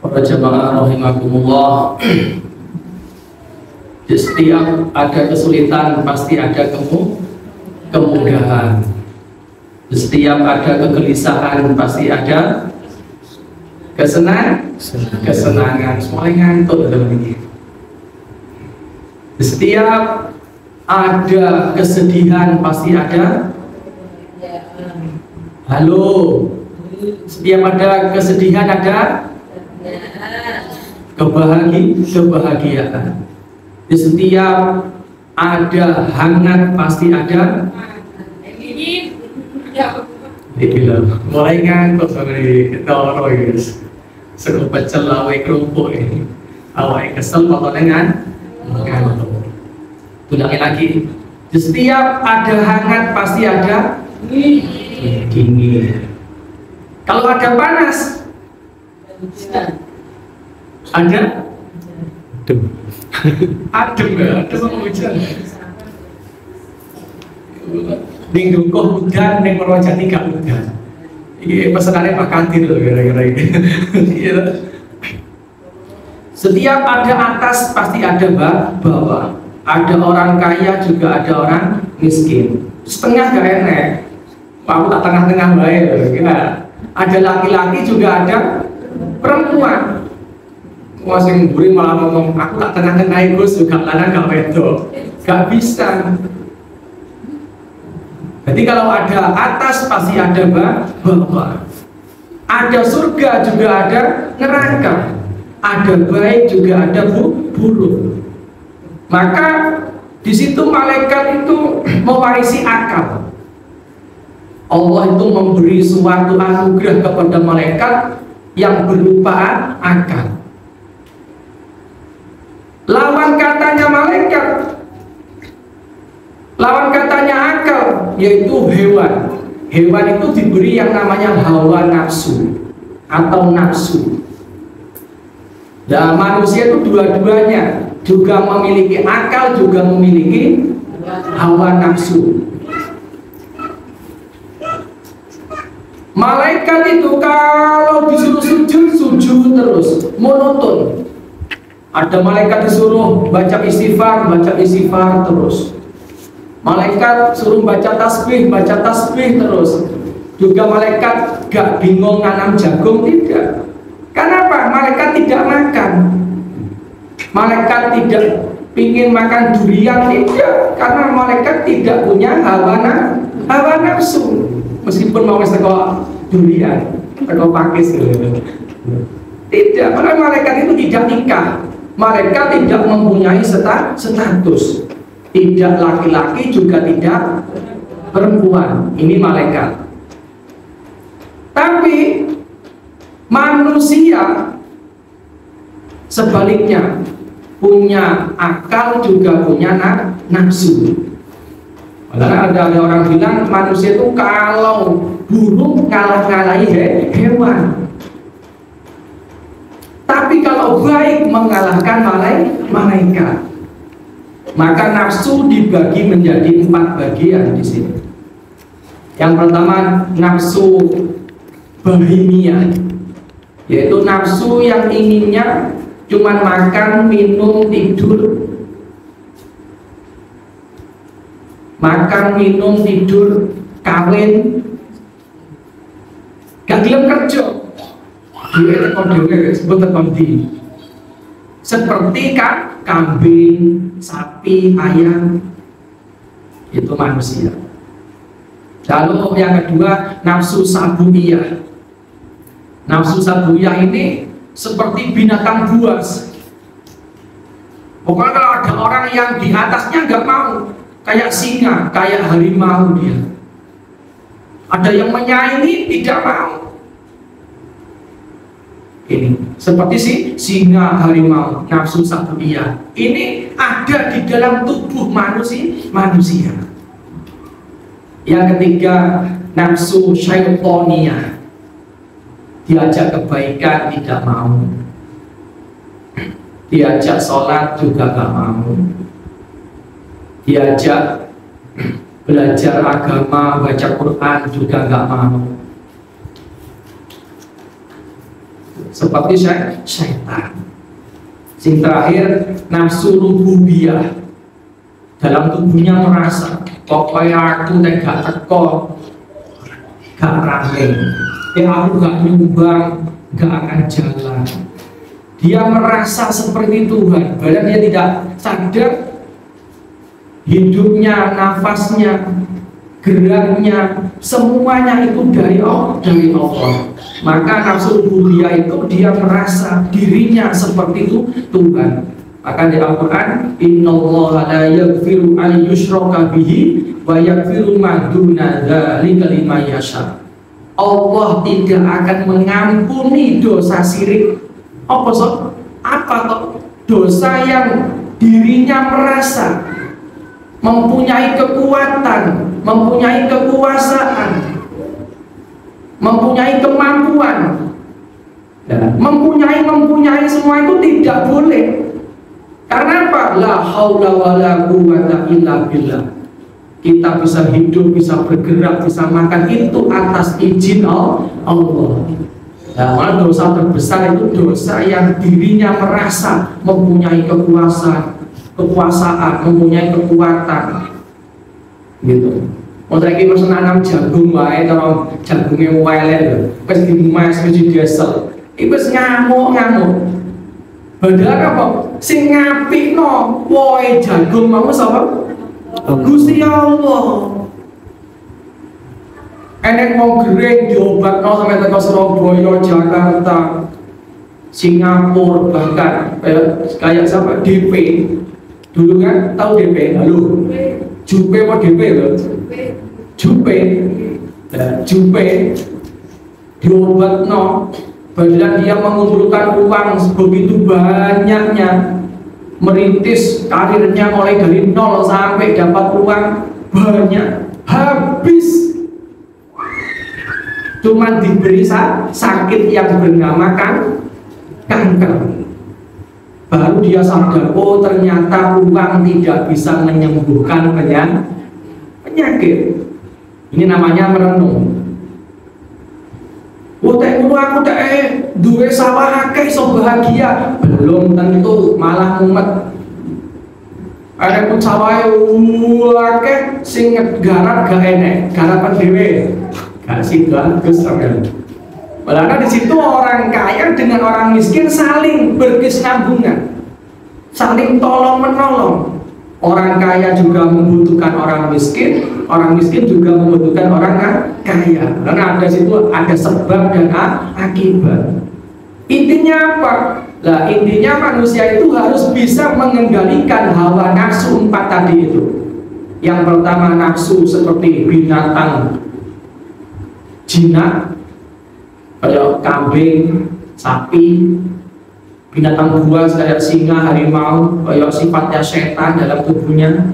Para jamaah rahimakumullah, setiap ada kesulitan pasti ada kemudahan. Setiap ada kegelisahan pasti ada kesenangan. Semuanya ngantuk dalam ini. Setiap ada kesedihan pasti ada halo. Setiap ada kesedihan ada kebahagiaan. Di setiap ada hangat pasti ada mulai ngantuk dari toro guys. Sego pecel lawe kerupuk ini. Awake kesel potongan ngantuk. Ulangi lagi. Di setiap ada hangat pasti ada dingin. Kalau ada panas ada adem hujan. Ning dukuh udan, ning Purwojati gak udan. Iki pesenane Pak Kadir loh kira-kira ini. Setiap ada atas pasti ada bawah. Ada orang kaya juga ada orang miskin. Setengah gak enak. Aku tak tengah-tengah baik loh. Ada laki-laki juga ada perempuan. Masing buri malah ngomong aku tak tengah-tengah Gus juga lanang gak wedok. Gak bisa. Jadi kalau ada atas pasti ada bawah. Ada surga juga ada neraka. Ada baik juga ada buruk. Maka di situ malaikat itu mewarisi akal. Allah itu memberi suatu anugerah kepada malaikat yang berupa akal. Lawan katanya malaikat, lawan katanya akal, yaitu hewan. Hewan itu diberi yang namanya hawa nafsu atau nafsu. Dan manusia itu dua-duanya juga memiliki akal, juga memiliki hawa nafsu. Malaikat itu kalau disuruh sujud terus, monoton. Ada malaikat disuruh baca istighfar terus. Malaikat suruh baca tasbih terus. Juga malaikat gak bingung nanam jagung, tidak. Kenapa? Malaikat tidak makan. Malaikat tidak pingin makan durian, tidak. Karena malaikat tidak punya hawa nafsu. Meskipun mau sekolah durian, sekolah pakis tidak, karena malaikat itu tidak nikah. Malaikat tidak mempunyai status. Tidak laki-laki juga tidak perempuan. Ini malaikat. Tapi manusia sebaliknya, punya akal juga punya nafsu. Karena ada orang bilang manusia itu kalau burung kalah-kalahi hewan, tapi kalau baik mengalahkan malaikat. Maka nafsu dibagi menjadi 4 bagian di sini. Yang pertama nafsu bahimia, yaitu nafsu yang inginnya cuma makan, minum, tidur. Makan, minum, tidur, kawin, gak gelem kerja. Dia sebut kondi. Seperti kambing, sapi, ayam, itu manusia. Lalu yang kedua nafsu sabuyah. Nafsu sabuyah ini seperti binatang buas. Pokoknya kalau ada orang yang di atasnya nggak mau, kayak singa, kayak harimau dia. Ada yang menyaingi tidak mau. Ini seperti singa, harimau, nafsu sabuyah. Ini ada di dalam tubuh manusia. Yang ketiga nafsu syaitoniyah. Diajak kebaikan tidak mau. Diajak sholat juga gak mau. Diajak belajar agama, baca Quran juga gak mau. seperti syaitan. Sing terakhir nafsu rububiyah, dalam tubuhnya merasa pokoknya aku gak teko, gak rame, aku gak nyumbang, gak akan jalan. Dia merasa seperti Tuhan, padahal dia tidak sadar hidupnya, nafasnya, geraknya, semuanya itu dari Allah. Maka nafsu rububiyah itu dia merasa dirinya seperti itu Tuhan. Maka di Al-Quran, innallaha la yaghfiru an yushraka bihi wa yaghfiru ma duna dzalika liman yasha. Allah tidak akan mengampuni dosa syirik. Apa toh? Dosa yang dirinya merasa mempunyai kekuatan, mempunyai kekuasaan, mempunyai kemampuan, mempunyai semua itu tidak boleh. Karena apa? La haula wala quwwata illa billah. Kita bisa hidup, bisa bergerak, bisa makan itu atas izin Allah. Nah, dosa terbesar itu dosa yang dirinya merasa mempunyai kekuasaan, mempunyai kekuatan, gitu. Mau lagi pas nanam jagung wae, kalau jagungnya wae pas dimas, pas diesel, itu ngamuk. Padahal apa? Sing ngapikno wohe jagung mau sapa? Gusti Allah. Enek wong gering diobatno sampai teko Surabaya, Jakarta, Singapura, bahkan kayak siapa? DP. Dulu kan tahu DP? Halo. Jupe apa DP lho? Jupe diobatno. Padahal dia mengumpulkan uang begitu banyaknya, merintis karirnya mulai dari nol sampai dapat uang banyak, habis cuman diberi sakit yang bernama kanker. Baru dia sadar, oh ternyata uang tidak bisa menyembuhkan penyakit. Ini namanya merenung. Oh aku duwe sawah akeh iso bahagia, belum tentu, malah mumet. Ada pun sawah akeh sing garap gak enek, garapan dhewe gak sih bagus sampean. Karena di situ orang kaya dengan orang miskin saling berkesinambungan, saling tolong menolong. Orang kaya juga membutuhkan orang miskin juga membutuhkan orang kaya. Karena ada situ ada sebab dan akibat. Intinya apa? Lah intinya manusia itu harus bisa mengendalikan hawa nafsu 4 tadi itu. Yang pertama nafsu seperti binatang jinak, kayak kambing, sapi, binatang buas kayak singa, harimau, kayak sifatnya setan dalam tubuhnya,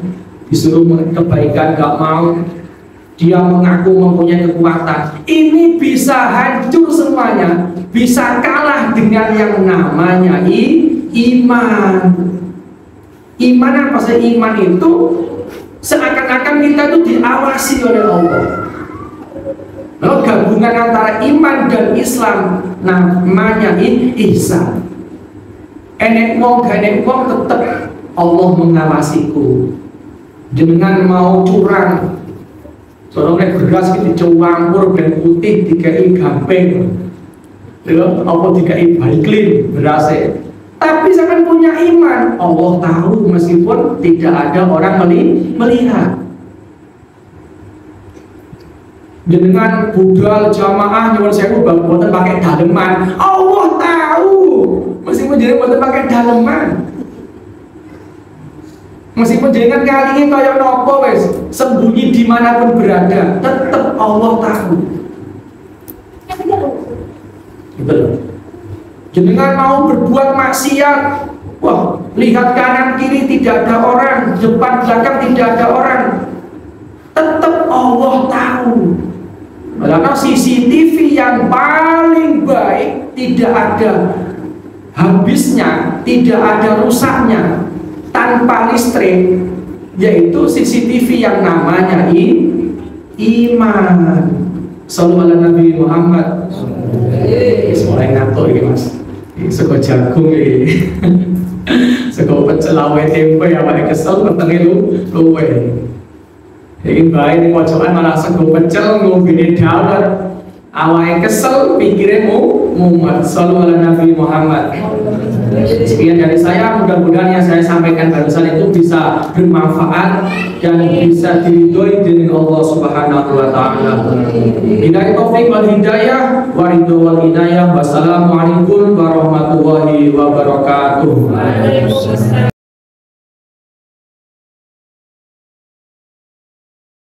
disuruh kebaikan gak mau, dia mengaku mempunyai kekuatan. Ini bisa hancur semuanya, bisa kalah dengan yang namanya iman. Iman apa sih? Iman itu seakan-akan kita itu diawasi oleh Allah. Lalu gabungan antara iman dan Islam namanya ihsan. Enek wong tetep Allah mengawasiku. Dengan mau curang, soalnya beras kita campur dan putih dikai gamping, apa dikai baiklin berasnya. Tapi saya punya iman, Allah tahu meskipun tidak ada orang melihat. Dengan budal jamaah nyuwun sewu boten pakai daleman, Allah tahu meskipun jenengan boten pakai daleman. Meskipun jenengan kali kaya nopo wes sembunyi dimanapun berada, tetap Allah tahu. Gitu. Jenengan mau berbuat maksiat, wah lihat kanan kiri tidak ada orang, depan belakang tidak ada orang, tetap Allah tahu. Karena CCTV yang paling baik tidak ada habisnya, tidak ada rusaknya tanpa listrik, yaitu CCTV yang namanya iman. Sallallahu alaihi Nabi Muhammad. Mulai ngantuk ini mas. Sego jagung iki. Sego pecel awe tempe awake kesel wetenge luwe. Iki bae ning pojokan malah sego pecel ngombene dawet. Awake kesel pikire mumet. Shallallahu ala Nabi Muhammad. Sekian dari saya, mudah-mudahan yang saya sampaikan barusan itu bisa bermanfaat dan bisa diridhoi dengan Allah Subhanahu wa taala. Billahi taufiq wal hidayah wa ridho wal inayah. Wassalamualaikum warahmatullahi wabarakatuh.